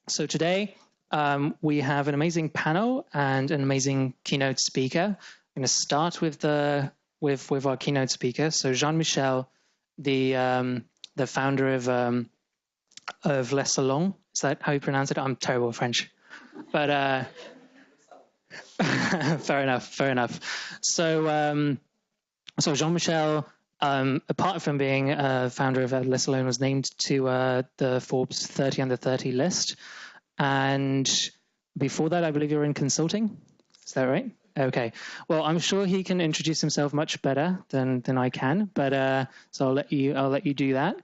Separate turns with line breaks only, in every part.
So today we have an amazing panel and an amazing keynote speaker. I'm going to start with with our keynote speaker. So Jean-Michel, the founder of LeSalon. Is that how you pronounce it? I'm terrible at French, but fair enough. So Jean-Michel, apart from being a founder of LeSalon, was named to the Forbes 30 under 30 list. And before that, I believe you were in consulting. Is that right? Okay. Well, I'm sure he can introduce himself much better than I can, but so I'll let you do that.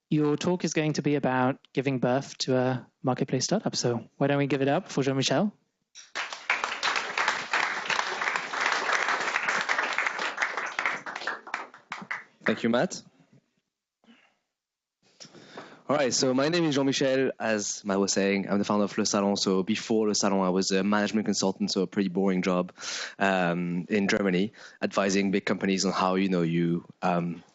Your talk is going to be about giving birth to a marketplace startup. So why don't we give it up for Jean-Michel?
Thank you, Matt. All right, so my name is Jean-Michel. As Matt was saying, I'm the founder of LeSalon. So before LeSalon, I was a management consultant, so a pretty boring job in Germany, advising big companies on how you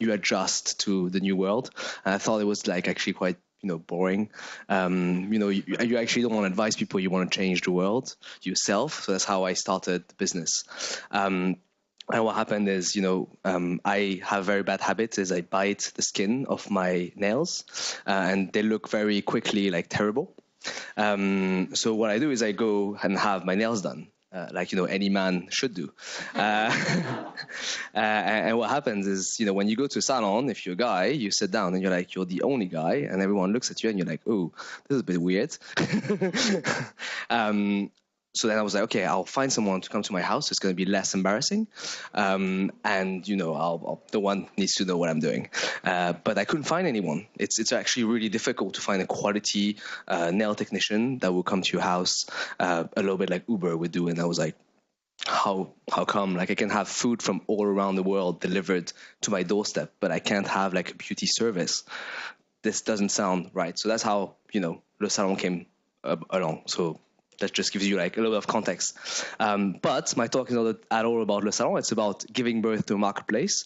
adjust to the new world. And I thought it was actually quite boring. You actually don't want to advise people; you want to change the world yourself. So that's how I started the business. And what happened is, I have very bad habits. Is I bite the skin of my nails, and they look very quickly terrible. So what I do is I go and have my nails done, any man should do. And what happens is, when you go to a salon, if you're a guy, you sit down and you're the only guy, and everyone looks at you and you're like, oh, this is a bit weird. So then I was like, okay, I'll find someone to come to my house. It's going to be less embarrassing. And, no one needs to know what I'm doing. But I couldn't find anyone. It's actually really difficult to find a quality nail technician that will come to your house, a little bit like Uber would do. And I was like, how come? I can have food from all around the world delivered to my doorstep, but I can't have a beauty service. This doesn't sound right. So that's how, LeSalon came along. So that just gives you a little bit of context. But my talk is not at all about LeSalon. It's about giving birth to a marketplace.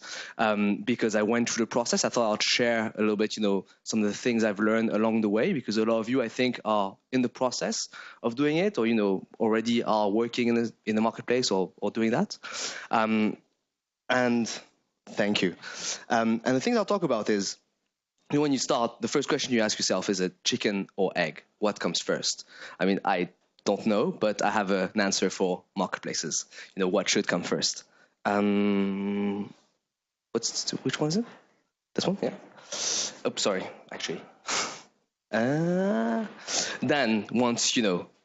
Because I went through the process, I thought I'd share a little bit, some of the things I've learned along the way, because a lot of you, I think, are in the process of doing it, or, already are working in the marketplace or doing that. And thank you. And the things I'll talk about is, when you start, the first question you ask yourself is it chicken or egg? What comes first? I don't know, but I have an answer for marketplaces. What should come first? Which one is it? This one? Yeah. Oh, sorry, actually. Then once you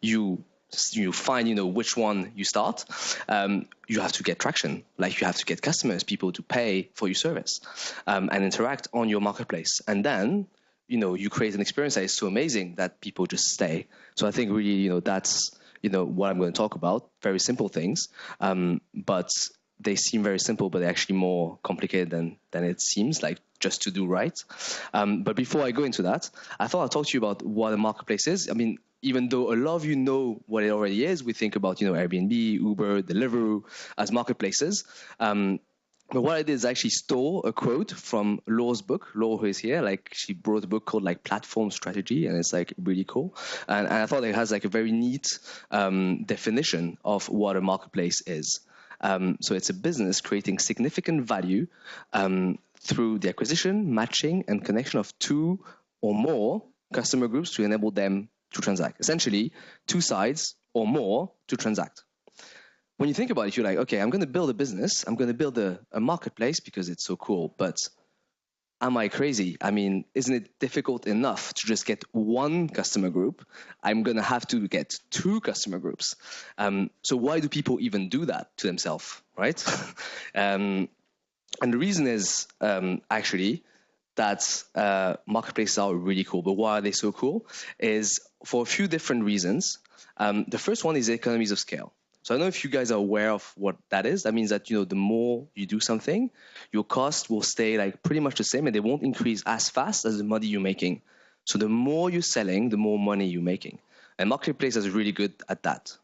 find which one you start, you have to get traction. You have to get customers, people to pay for your service, and interact on your marketplace. And then you create an experience that is so amazing that people just stay. So I think really, that's, what I'm going to talk about. Very simple things, but they seem very simple, but they're actually more complicated than it seems, just to do right. But before I go into that, I thought I'd talk to you about what a marketplace is. Even though a lot of you know what it already is, we think about, Airbnb, Uber, Deliveroo as marketplaces. But what I did is actually stole a quote from Laura's book. Laura, who is here, she wrote a book called Platform Strategy, and it's really cool. And I thought it has a very neat definition of what a marketplace is. So it's a business creating significant value through the acquisition, matching, and connection of two or more customer groups to enable them to transact. Essentially, two sides or more to transact. When you think about it, you're like, okay, I'm going to build a business. I'm going to build a marketplace because it's so cool. But am I crazy? Isn't it difficult enough to just get one customer group? I'm going to have to get two customer groups. So why do people even do that to themselves, right? And the reason is actually that marketplaces are really cool. But why are they so cool? Is for a few different reasons. The first one is economies of scale. So I don't know if you guys are aware of what that is. That means that, the more you do something, your cost will stay pretty much the same, and they won't increase as fast as the money you're making. So the more you're selling, the more money you're making. And marketplace is really good at that.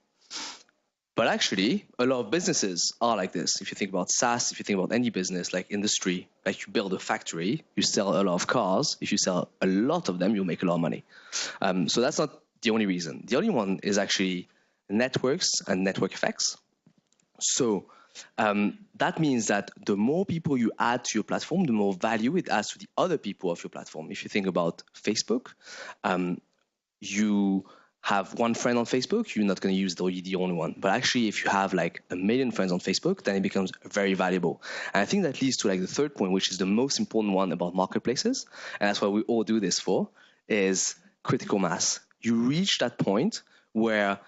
But actually, a lot of businesses are like this. If you think about SaaS, if you think about any business, industry, you build a factory, you sell a lot of cars. If you sell a lot of them, you'll make a lot of money. So that's not the only reason. The only one is actually networks and network effects. So that means that the more people you add to your platform, the more value it adds to the other people of your platform. If you think about Facebook, you have one friend on Facebook, you're not going to use the only one. But actually, if you have like 1 million friends on Facebook, then it becomes very valuable. And I think that leads to like the third point, which is the most important one about marketplaces. And that's what we all do this for, is critical mass. You reach that point where,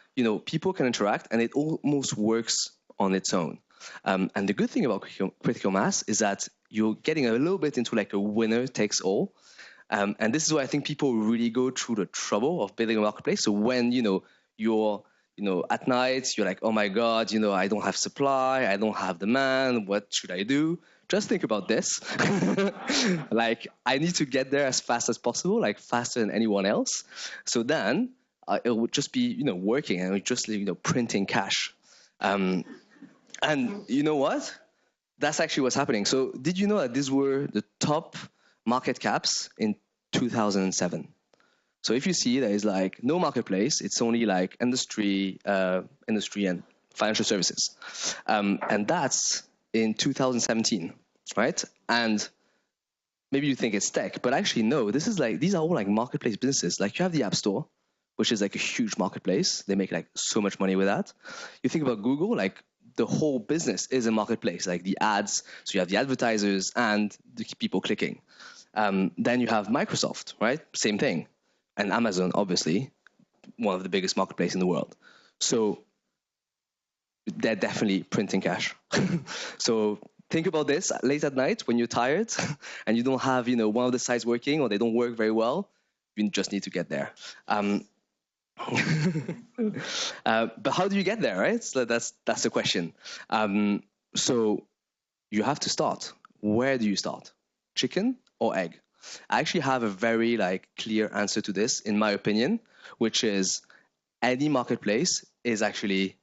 people can interact and it almost works on its own. And the good thing about critical mass is that you're getting a little bit into like a winner takes all. And this is why I think people really go through the trouble of building a marketplace. So when, you're, at night, you're like, oh my God, I don't have supply, I don't have demand, what should I do? Just think about this. Like, I need to get there as fast as possible, like faster than anyone else. So then it would just be, working and it would just, printing cash. And you know what? That's actually what's happening. So did you know that these were the top market caps in 2007? So if you see there is like no marketplace, it's only like industry and financial services. And that's in 2017, right? And maybe you think it's tech, but actually no, these are all like marketplace businesses. Like you have the App Store, which is like a huge marketplace. They make like so much money with that. You think about Google, like the whole business is a marketplace, like the ads. So you have the advertisers and the people clicking. Then you have Microsoft, right? Same thing. And Amazon, obviously, one of the biggest marketplaces in the world. So they're definitely printing cash. So think about this late at night when you're tired and you don't have, one of the sites working or they don't work very well. You just need to get there. But how do you get there, right? So that's the question. So you have to start. Where do you start? Chicken or egg? I actually have a very clear answer to this, in my opinion, which is any marketplace is actually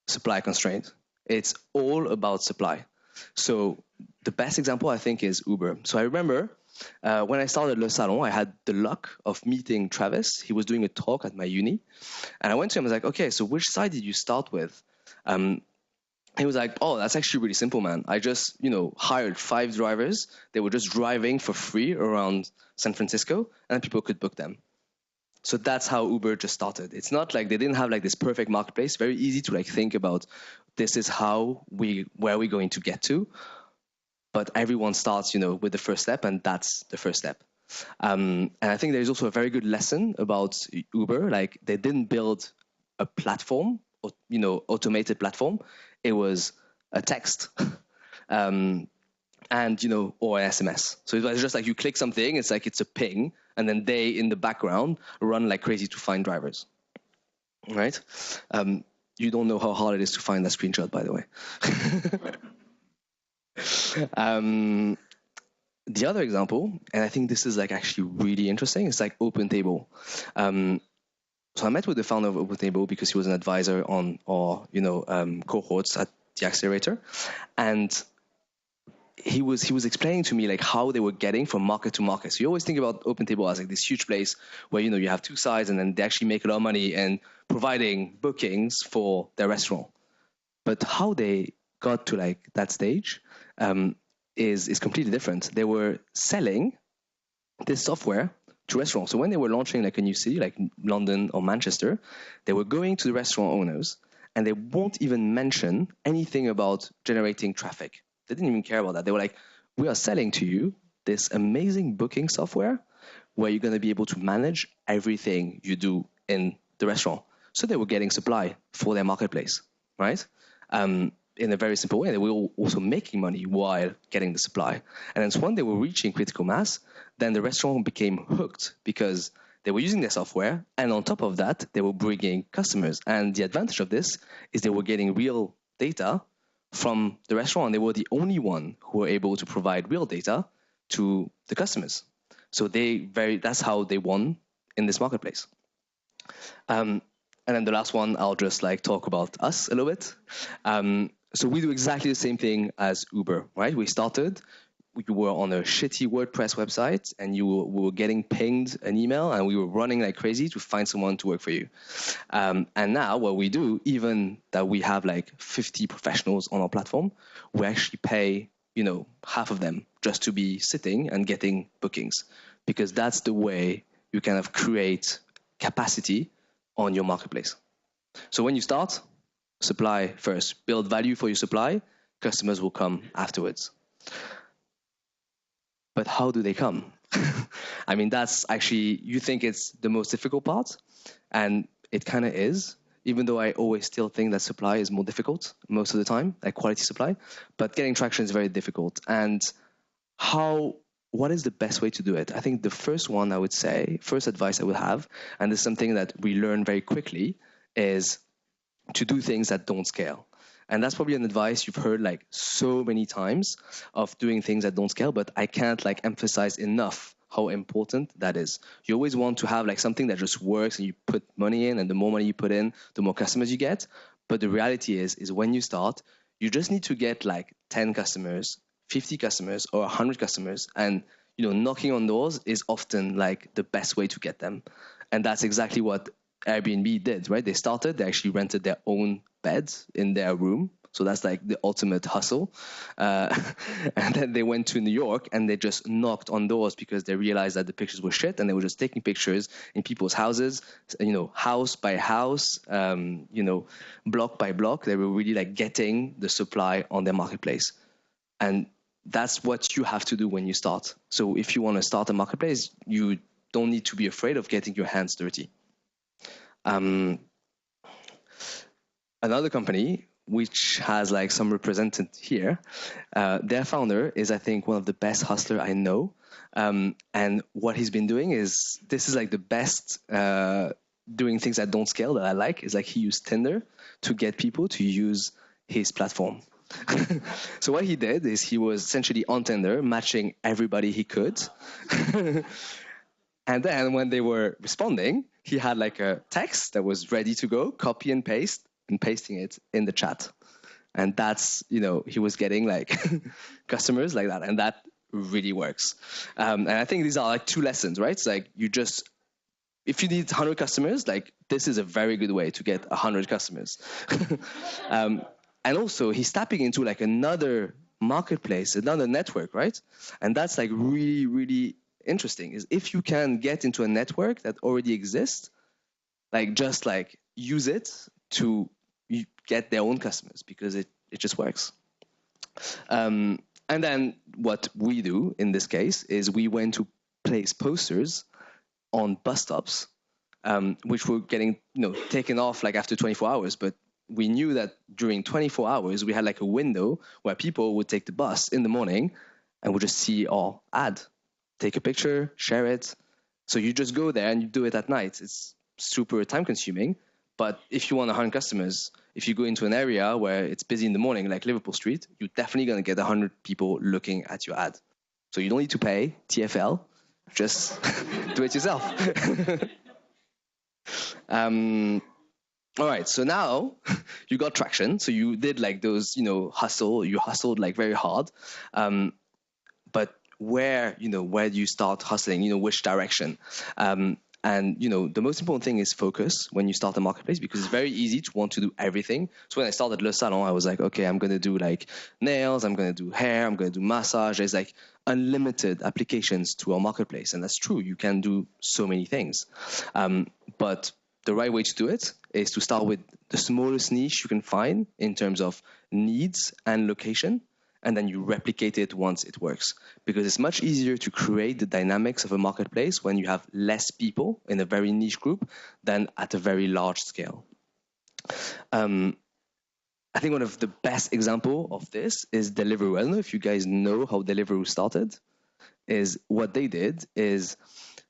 supply constrained. It's all about supply. So the best example I think is Uber. So I remember when I started LeSalon, I had the luck of meeting Travis. He was doing a talk at my uni. And I went to him, I was like, okay, so which side did you start with? He was like, oh, that's actually really simple, man. I just, hired 5 drivers. They were just driving for free around San Francisco, and people could book them. So that's how Uber just started. It's not like they didn't have this perfect marketplace. Very easy to think about this is where we're going to get to. But everyone starts, with the first step, and that's the first step. And I think there's also a very good lesson about Uber. Like they didn't build a platform, or, automated platform. It was a text, and or an SMS. So it was just like you click something. It's like it's a ping, and then they in the background run like crazy to find drivers. Right? You don't know how hard it is to find that screenshot, by the way. The other example, and I think this is actually really interesting, is OpenTable. So I met with the founder of OpenTable because he was an advisor on our cohorts at the accelerator, and he was explaining to me how they were getting from market to market. So you always think about OpenTable as this huge place where you have 2 sides, and then they actually make a lot of money and providing bookings for their restaurant. But how they got to that stage is completely different. They were selling this software to restaurants. So when they were launching a new city like London or Manchester, they were going to the restaurant owners and they won't even mention anything about generating traffic. They didn't even care about that. They were like, we are selling to you this amazing booking software where you're going to be able to manage everything you do in the restaurant. So they were getting supply for their marketplace, right? In a very simple way. They were also making money while getting the supply. And then when they were reaching critical mass, then the restaurant became hooked because they were using their software. And on top of that, they were bringing customers. And the advantage of this is they were getting real data from the restaurant. They were the only one who were able to provide real data to the customers. So that's how they won in this marketplace. And then the last one, I'll just talk about us a little bit. So we do exactly the same thing as Uber, right? We started you were on a shitty WordPress website and we were getting pinged an email and we were running like crazy to find someone to work for you. And now what we do, even that we have like 50 professionals on our platform, we actually pay, half of them just to be sitting and getting bookings, because that's the way you kind of create capacity on your marketplace. So when you start, supply first, build value for your supply, customers will come afterwards. But how do they come? I mean, that's actually, you think it's the most difficult part, and it kind of is, even though I always still think that supply is more difficult most of the time, like quality supply, but getting traction is very difficult. And what is the best way to do it? I think the first advice I would have, and this is something that we learn very quickly, is to do things that don't scale. And that's probably an advice you've heard like so many times, of doing things that don't scale, but I can't like emphasize enough how important that is. You always want to have like something that just works and you put money in, and the more money you put in, the more customers you get. But the reality is when you start, you just need to get like 10 customers, 50 customers, or 100 customers. And, knocking on doors is often like the best way to get them. And that's exactly what Airbnb did, right? They actually rented their own beds in their room. So that's like the ultimate hustle. And then they went to New York and they just knocked on doors because they realized that the pictures were shit, and they were just taking pictures in people's houses, house by house, block by block. They were really like getting the supply on their marketplace. And that's what you have to do when you start. So if you want to start a marketplace, you don't need to be afraid of getting your hands dirty. Another company which has like some represented here, their founder is, I think, one of the best hustler I know. And what he's been doing is, this is like the best doing things that don't scale that I like, is like he used Tinder to get people to use his platform. So what he did is he was essentially on Tinder matching everybody he could. And then when they were responding, he had like a text that was ready to go, copy and paste, and pasting it in the chat. And that's, he was getting like customers like that. And that really works. And I think these are like two lessons, right? It's like if you need 100 customers, like this is a very good way to get 100 customers. And also he's tapping into like another marketplace, another network, right? And that's like really, really interesting, is if you can get into a network that already exists, like just like use it to get their own customers, because it just works. And then what we do in this case is we went to place posters on bus stops, which were getting taken off like after 24 hours. But we knew that during 24 hours, we had like a window where people would take the bus in the morning and would just see our ad, take a picture, share it. So you just go there and you do it at night. It's super time consuming. But if you want 100 customers, if you go into an area where it's busy in the morning, like Liverpool Street, you're definitely going to get 100 people looking at your ad. So you don't need to pay TFL, just do it yourself. All right, so now you got traction. So you did like those, you hustled like very hard. But where do you start hustling? Which direction? And the most important thing is focus when you start a marketplace, because it's very easy to want to do everything. So when I started LeSalon, I was like, okay, I'm going to do like nails, I'm going to do hair, I'm going to do massage. There's like unlimited applications to our marketplace. And that's true. You can do so many things. But the right way to do it is to start with the smallest niche you can find in terms of needs and location, and then you replicate it once it works. Because it's much easier to create the dynamics of a marketplace when you have less people in a very niche group than at a very large scale. I think one of the best example of this is Deliveroo. I don't know if you guys know how Deliveroo started. Is what they did is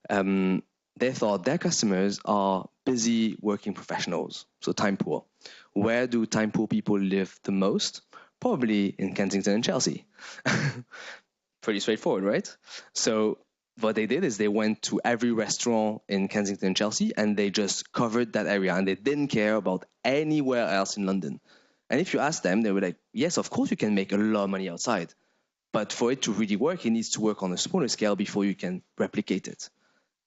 they thought their customers are busy working professionals, so time poor. Where do time poor people live the most? Probably in Kensington and Chelsea. Pretty straightforward, right? So what they did is they went to every restaurant in Kensington and Chelsea, and they just covered that area, and they didn't care about anywhere else in London. And if you ask them, they were like, yes, of course you can make a lot of money outside, But for it to really work, it needs to work on a smaller scale before you can replicate it.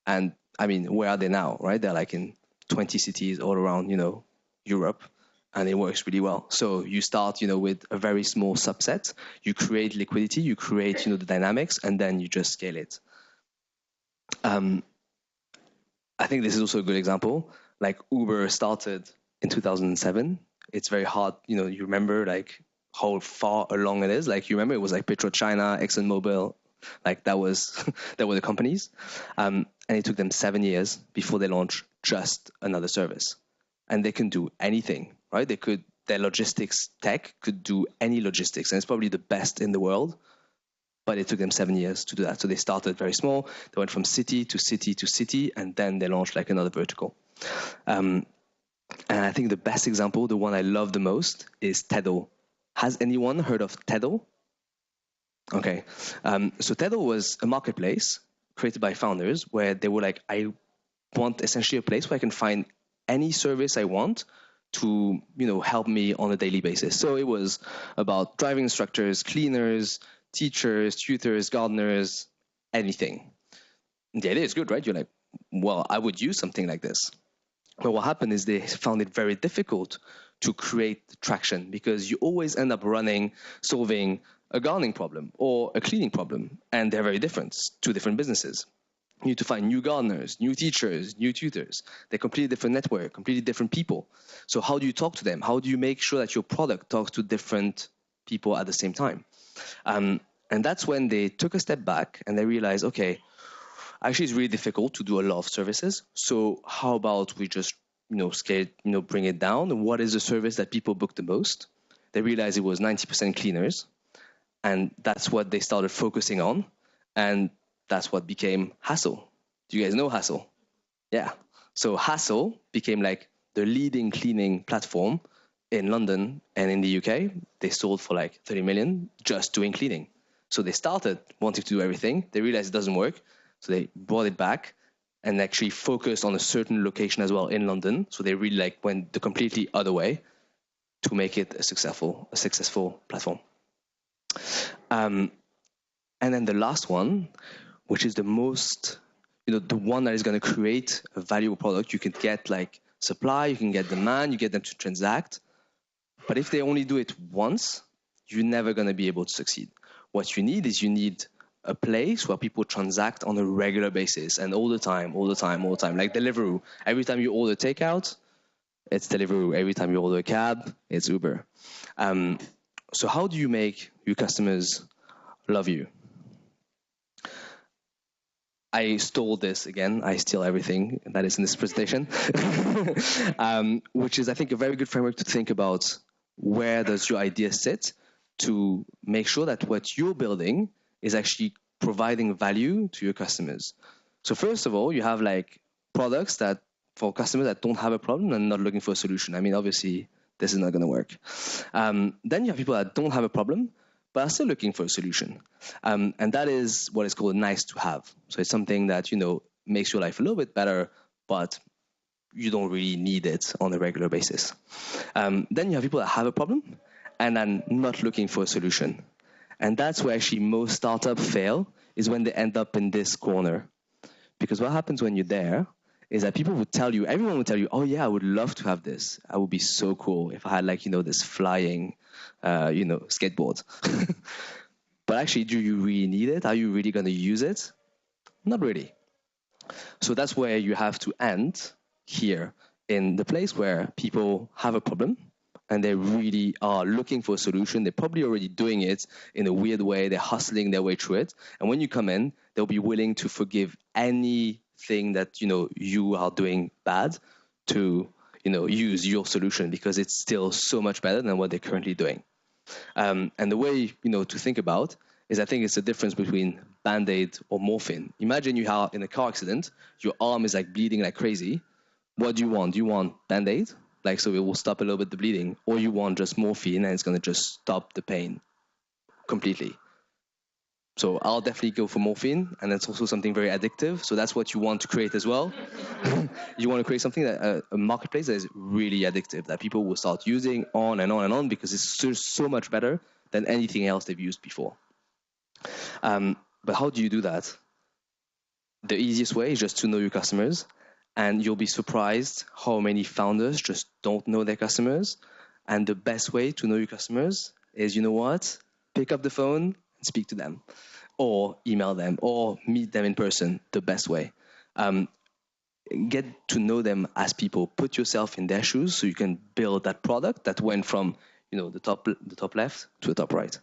And I mean, where are they now, right? They're like in 20 cities all around, Europe, and it works really well. So you start, with a very small subset. You create liquidity, you create, the dynamics, and then you just scale it. I think this is also a good example. Like Uber started in 2007. It's very hard, you remember like how far along it is. Like you remember it was like PetroChina, ExxonMobil, like that were the companies. And it took them 7 years before they launched just another service. And they can do anything, right? Their logistics tech could do any logistics, and it's probably the best in the world. But it took them 7 years to do that. So they started very small. They went from city to city to city, and then they launched like another vertical. And I think the best example, the one I love the most, is Teddle. Has anyone heard of Teddle? Okay. So Teddle was a marketplace created by founders where they were like, I want essentially a place where I can find any service I want to, help me on a daily basis. So it was about driving instructors, cleaners, teachers, tutors, gardeners, anything. The idea is good, right? You're like, well, I would use something like this. But what happened is they found it very difficult to create traction because you always end up solving a gardening problem or a cleaning problem, and they're very different. It's two different businesses. You need to find new gardeners, new teachers, new tutors. They're completely different network, completely different people. So how do you talk to them? How do you make sure that your product talks to different people at the same time? And that's when they took a step back and they realized, okay, actually it's really difficult to do a lot of services. So how about we just, scale, bring it down? And what is the service that people book the most? They realized it was 90% cleaners. And that's what they started focusing on. And that's what became Hassel. Do you guys know Hassel? Yeah. So Hassel became like the leading cleaning platform in London and in the UK. They sold for like 30 million just doing cleaning. So they started wanting to do everything. They realized it doesn't work. So they brought it back and actually focused on a certain location as well in London. So they really went the completely other way to make it a successful platform. And then the last one, which is the most, the one that is going to create a valuable product. You can get like supply, you can get demand, you get them to transact. But if they only do it once, you're never going to be able to succeed. What you need is a place where people transact on a regular basis and all the time. Like Deliveroo. Every time you order takeout, it's Deliveroo. Every time you order a cab, it's Uber. So how do you make your customers love you? I stole this again. I steal everything that is in this presentation, which is, I think, a very good framework to think about where does your idea sit to make sure that what you're building is actually providing value to your customers. So first of all, you have like products that for customers that don't have a problem and not looking for a solution. I mean, obviously, this is not going to work. Then you have people that don't have a problem, but are still looking for a solution. And that is what is called nice to have. So it's something that, makes your life a little bit better, but you don't really need it on a regular basis. Then you have people that have a problem and are not looking for a solution. And that's where actually most startups fail, is when they end up in this corner. Because what happens when you're there is that everyone would tell you, oh yeah, I would love to have this. I would be so cool if I had this flying, skateboard. But actually, do you really need it? Are you really going to use it? Not really. So that's where you have to end here, in the place where people have a problem and they really are looking for a solution. They're probably already doing it in a weird way. They're hustling their way through it. And when you come in, they'll be willing to forgive anything that, you are doing bad to, use your solution, because it's still so much better than what they're currently doing. And the way, to think about is, I think it's the difference between Band-Aid or morphine. Imagine you are in a car accident, your arm is like bleeding like crazy. What do you want? Do you want Band-Aid? So it will stop a little bit the bleeding, or you want just morphine and it's going to just stop the pain completely. So I'll definitely go for morphine, and that's also something very addictive. So that's what you want to create as well. You want to create something that a marketplace that is really addictive, that people will start using on and on and on, because it's so much better than anything else they've used before. But how do you do that? The easiest way is just to know your customers, and you'll be surprised how many founders just don't know their customers. And the best way to know your customers is, you know what? Pick up the phone and speak to them, or email them, or meet them in person. The best way. Get to know them as people. Put yourself in their shoes so you can build that product that went from the top left to the top right.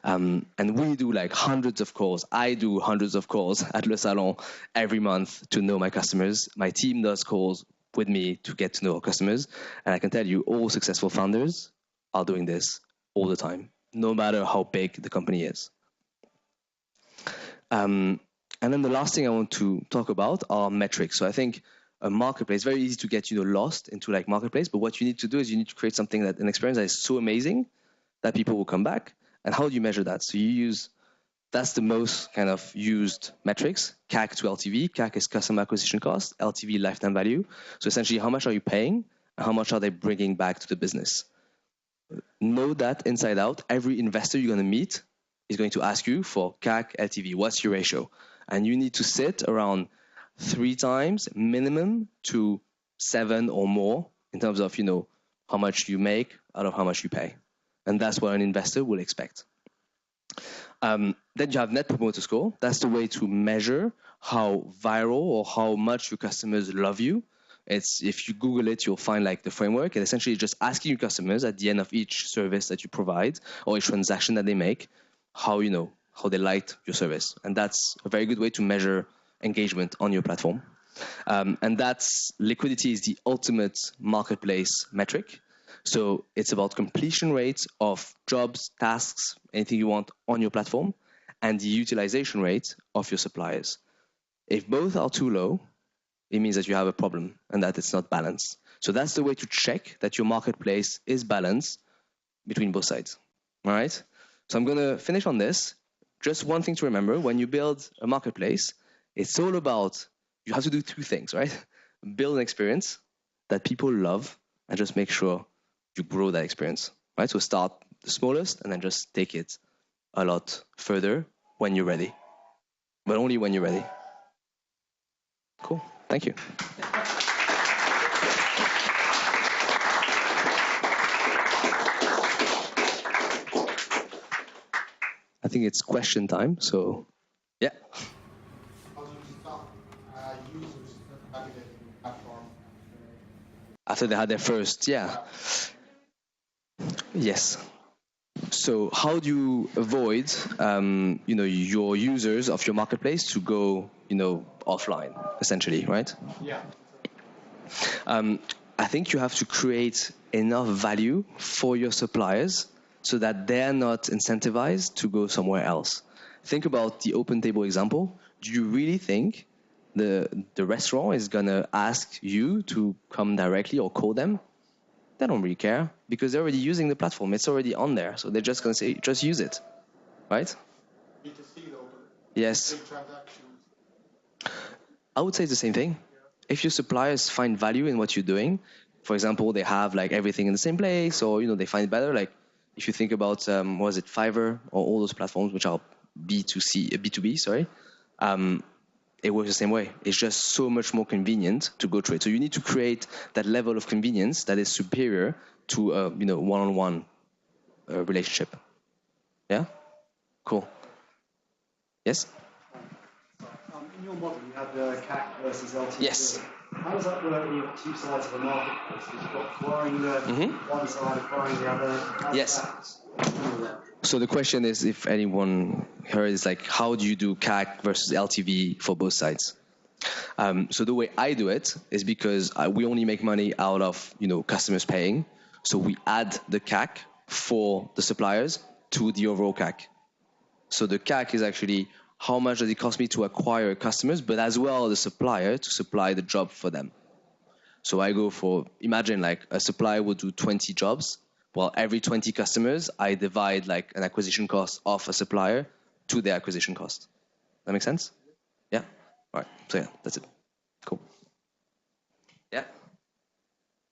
And we do like hundreds of calls. I do hundreds of calls at LeSalon every month to know my customers. My team does calls with me to get to know our customers. And I can tell you, all successful founders are doing this all the time, no matter how big the company is. And then the last thing I want to talk about are metrics. So I think a marketplace, very easy to get lost into like marketplace, but what you need to do is you need to create something an experience that is so amazing that people will come back. And how do you measure that? So that's the most kind of used metrics, CAC to LTV. CAC is customer acquisition cost, LTV lifetime value. So essentially, how much are you paying? And how much are they bringing back to the business? Know that inside out. Every investor you're going to meet is going to ask you for CAC, LTV. What's your ratio? And you need to sit around 3 times minimum to 7 or more in terms of, how much you make out of how much you pay. And that's what an investor will expect. Then you have Net Promoter Score. That's the way to measure how viral or how much your customers love you. If you Google it, you'll find like the framework. And essentially just asking your customers at the end of each service that you provide or each transaction that they make, how they liked your service. And that's a very good way to measure engagement on your platform. And liquidity is the ultimate marketplace metric. So it's about completion rates of jobs, tasks, anything you want on your platform, and the utilization rate of your suppliers. If both are too low, it means that you have a problem and that it's not balanced. So that's the way to check that your marketplace is balanced between both sides. All right? So I'm going to finish on this. Just one thing to remember, when you build a marketplace, it's all about, you have to do 2 things, right? Build an experience that people love and just make sure you grow that experience, right? So start the smallest and then just take it a lot further when you're ready, but only when you're ready. Cool. Thank you. I think it's question time, so yeah.
How do you stop users navigating the platform?
After they had their first, yeah. Yes. So how do you avoid, your users of your marketplace to go, offline, essentially, right?
Yeah.
I think you have to create enough value for your suppliers so that they're not incentivized to go somewhere else. Think about the OpenTable example. Do you really think the restaurant is going to ask you to come directly or call them? They don't really care because they're already using the platform. It's already on there. So they're just going to say, just use it. Right?
B2C though,
yes.
big transactions.
I would say it's the same thing. If your suppliers find value in what you're doing, for example, they have like everything in the same place, or they find it better. Like if you think about Fiverr or all those platforms which are B2B, sorry, it works the same way. It's just so much more convenient to go trade. So you need to create that level of convenience that is superior to a one-on-one relationship. Yeah, cool. Yes.
In your model, you have the CAC versus LTV.
Yes.
How does that work when you have 2 sides of a marketplace? You've got acquiring one side, acquiring the other.
Yes. So the question is, if anyone heard, is like, how do you do CAC versus LTV for both sides? So the way I do it is because we only make money out of customers paying. So we add the CAC for the suppliers to the overall CAC. So the CAC is actually how much does it cost me to acquire customers, but as well the supplier to supply the job for them. So I go for, imagine like a supplier would do 20 jobs. Well, every 20 customers, I divide like an acquisition cost of a supplier to their acquisition cost. That make sense? Yeah? All right. So yeah, that's it. Cool. Yeah?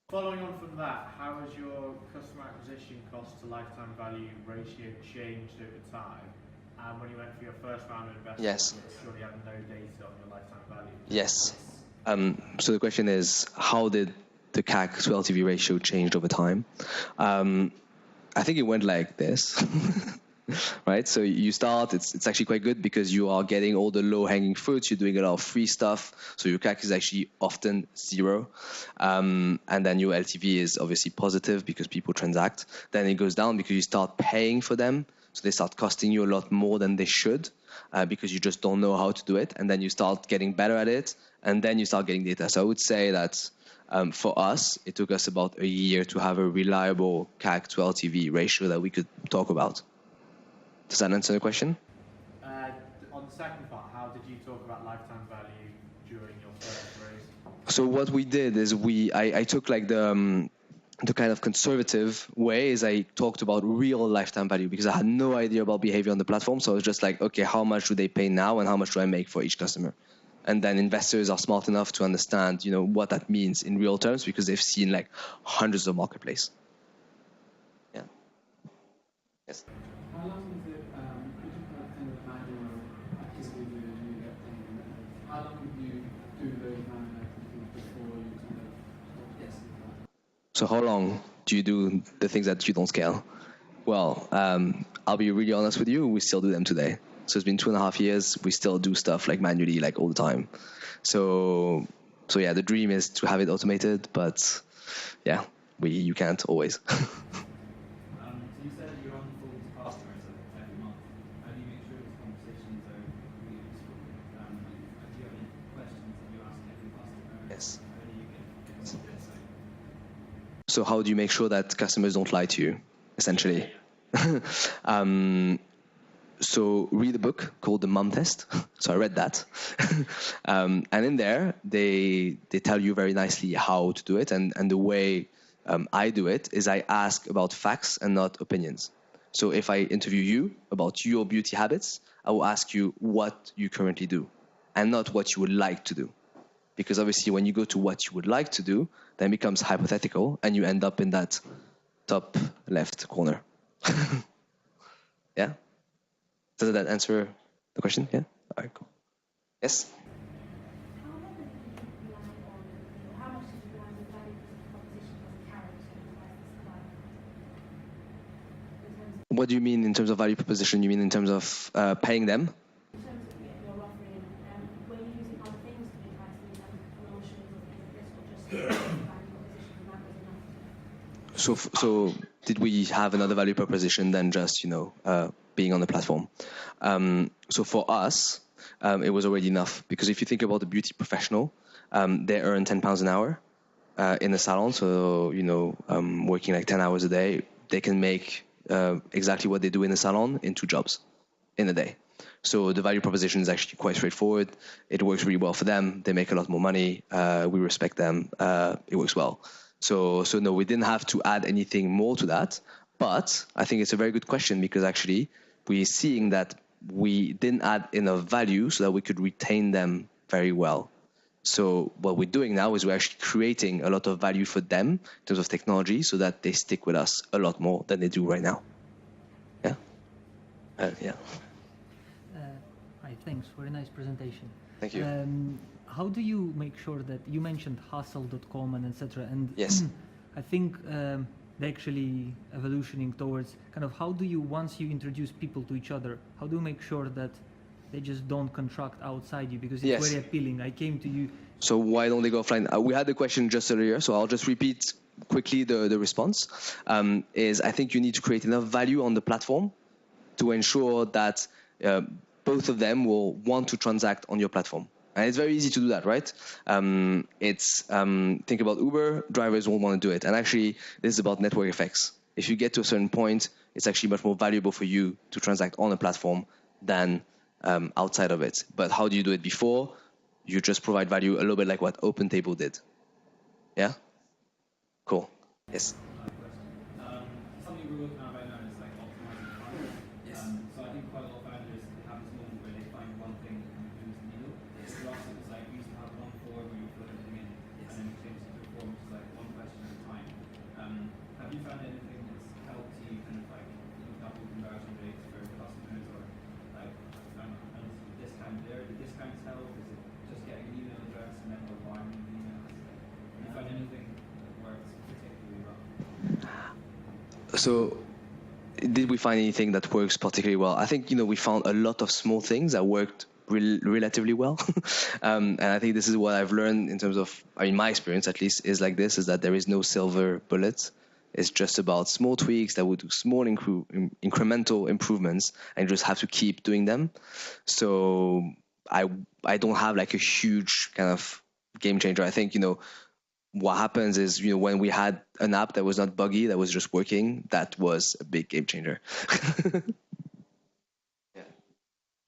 Following on from that, how has your customer acquisition cost to lifetime value ratio changed over time? And when you went for your first round of investment,
Yes.
you surely had no data on your lifetime value.
Yes. So the question is, how did the CAC to LTV ratio change over time? I think it went like this. Right, so you start. It's actually quite good because you are getting all the low-hanging fruits. You're doing a lot of free stuff, so your CAC is actually often 0, and then your LTV is obviously positive because people transact. Then it goes down because you start paying for them, so they start costing you a lot more than they should because you just don't know how to do it. And then you start getting better at it, and then you start getting data. So I would say that for us, it took us about a year to have a reliable CAC to LTV ratio that we could talk about. Does that answer the question?
On the second part, how did you talk about lifetime value during your first raise?
So what we did is I took like the kind of conservative way is I talked about real lifetime value because I had no idea about behavior on the platform. So I was just like, okay, how much do they pay now and how much do I make for each customer? And then investors are smart enough to understand, what that means in real terms because they've seen like hundreds of marketplaces. Yeah. Yes.
How long is it, could you put kind of manual activity do you get paid? How long do you do those manual activities before you kind of stop guessing that?
So how long do you do the things that you don't scale? Well, I'll be really honest with you, we still do them today. So it's been 2.5 years, we still do stuff like manually, like all the time. So yeah, the dream is to have it automated, but yeah, you can't always.
So you said you're on the phone to customers every month. How do you make sure these conversations are really useful? Do you have any questions that you ask every customer?
Yes.
How do you get some insight?
So how do you make sure that customers don't lie to you, essentially? So read a book called The Mom Test. So I read that. And in there, they tell you very nicely how to do it. And the way I do it is I ask about facts and not opinions. So if I interview you about your beauty habits, I will ask you what you currently do and not what you would like to do. Because obviously when you go to what you would like to do, then it becomes hypothetical and you end up in that top left corner. Yeah? Does that answer the question? Yeah? All right, cool. Yes?
How much do you rely on, how much do you rely on the value proposition as a carrot to entice this client?
What do you mean in terms of value proposition? You mean in terms of paying them?
In terms of your offering, were you using other things to entice them, promotions or things like this, or just value proposition and that was enough?
So did we have another value proposition than just, being on the platform? So for us, it was already enough because if you think about the beauty professional, they earn £10 an hour in the salon. So, working like 10 hours a day, they can make exactly what they do in the salon in 2 jobs in a day. So the value proposition is actually quite straightforward. It works really well for them. They make a lot more money. We respect them. It works well. So no, we didn't have to add anything more to that. But I think it's a very good question because actually we're seeing that we didn't add enough value so that we could retain them very well. So what we're doing now is we're actually creating a lot of value for them in terms of technology so that they stick with us a lot more than they do right now. Yeah? Yeah.
Hi, thanks for a nice presentation.
Thank you.
How do you make sure that you mentioned hustle.com and etc. And
Yes.
I think they're actually evolutioning towards kind of how do you, once you introduce people to each other, how do you make sure that they just don't contract outside you because it's
Yes.
very appealing. I came to you.
So why don't they go offline? We had the question just earlier, so I'll just repeat quickly the response. Is I think you need to create enough value on the platform to ensure that both of them will want to transact on your platform. And it's very easy to do that, right? Think about Uber, drivers won't want to do it. And actually, this is about network effects. If you get to a certain point, it's actually much more valuable for you to transact on a platform than outside of it. But how do you do it before? You just provide value a little bit like what OpenTable did. Yeah? Cool. Yes.
Something we're working on right now is like optimizing content.
Yes.
So I think quite a lot of founders have this moment where they find one thing and move the needle.
Yes.
For us, it was like we used to have one form where you put everything in,
Yes.
and then we changed it to a form which is like one question at a time. Have you found anything that's helped you kind of like look up conversion rates for customers or
So, did we find anything that works particularly well? I think, we found a lot of small things that worked relatively well. And I think this is what I've learned in terms of, my experience at least is like this, is that there is no silver bullet. It's just about small tweaks that would do small incremental improvements, and you just have to keep doing them. So I don't have like a huge kind of game changer. I think, what happens is, when we had an app that was not buggy, that was just working, that was a big game changer. Yeah.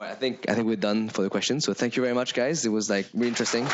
I think we're done for the questions. So thank you very much, guys. It was like really interesting.